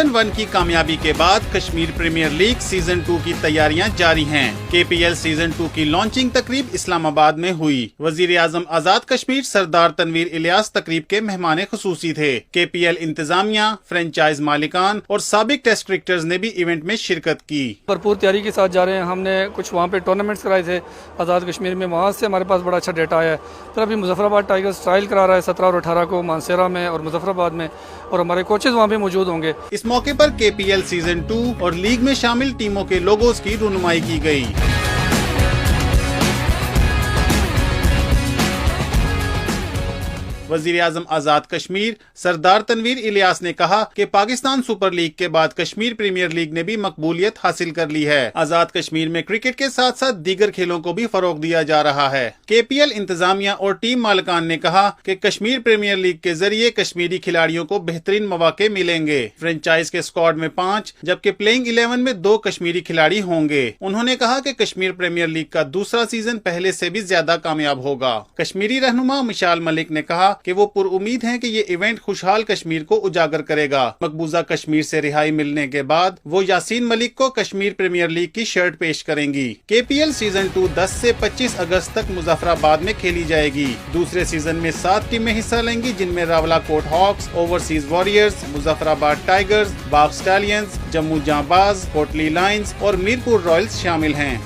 Season 1 की कामयाबी के बाद कश्मीर प्रीमियर लीग सीजन 2 की तैयारियां जारी हैं। KPL सीजन 2 की लॉन्चिंग तकरीब इस्लामाबाद में हुई। वजीर आजम आजाद कश्मीर सरदार तनवीर इलियास तकरीब के मेहमान खुसूसी थे। KPL इंतजामिया, फ्रेंचाइज मालिकान और साबिक टेस्ट क्रिकेटर्स ने भी इवेंट में शिरकत की। भरपूर तैयारी के साथ जा रहे हैं। हमने कुछ वहाँ पे टूर्नामेंट्स कराए थे आज़ाद कश्मीर में, वहाँ से हमारे पास बड़ा अच्छा डेटा आया है। फिर अभी मुजफ्फराबाद टाइगर्स ट्रायल करा रहा है 17 और 18 को मानसेरा में और मुजफ्फराबाद में, और हमारे कोचेज वहाँ पे मौजूद होंगे। इस मौके पर KPL सीजन 2 और लीग में शामिल टीमों के लोगोस की रुनुमाई की गई। वजीर आजम आजाद कश्मीर सरदार तनवीर इलियास ने कहा कि पाकिस्तान सुपर लीग के बाद कश्मीर प्रीमियर लीग ने भी मकबूलियत हासिल कर ली है। आजाद कश्मीर में क्रिकेट के साथ साथ दीगर खेलों को भी फरोग दिया जा रहा है। KPL इंतजामिया और टीम मालिकान ने कहा कि कश्मीर प्रीमियर लीग के जरिए कश्मीरी खिलाड़ियों को बेहतरीन मौके मिलेंगे। फ्रेंचाइज के स्क्वाड में 5 जबकि प्लेइंग 11 में 2 कश्मीरी खिलाड़ी होंगे। उन्होंने कहा कि कश्मीर प्रीमियर लीग का दूसरा सीजन पहले से भी ज्यादा कामयाब होगा। कश्मीरी रहनुमा मिशाल मलिक ने कहा कि वो पुरुमीद हैं कि ये इवेंट खुशहाल कश्मीर को उजागर करेगा। मकबूजा कश्मीर से रिहाई मिलने के बाद वो यासीन मलिक को कश्मीर प्रीमियर लीग की शर्ट पेश करेंगी। KPL सीजन 2 10 से 25 अगस्त तक मुजफ्फराबाद में खेली जाएगी। दूसरे सीजन में 7 टीमें हिस्सा लेंगी, जिनमें Rawalakot Hawks, Overseas Warriors, Muzaffarabad Tigers, Bagh Stallions, Jammu जांबाज, कोटली लायंस और मीरपुर रॉयल्स शामिल हैं।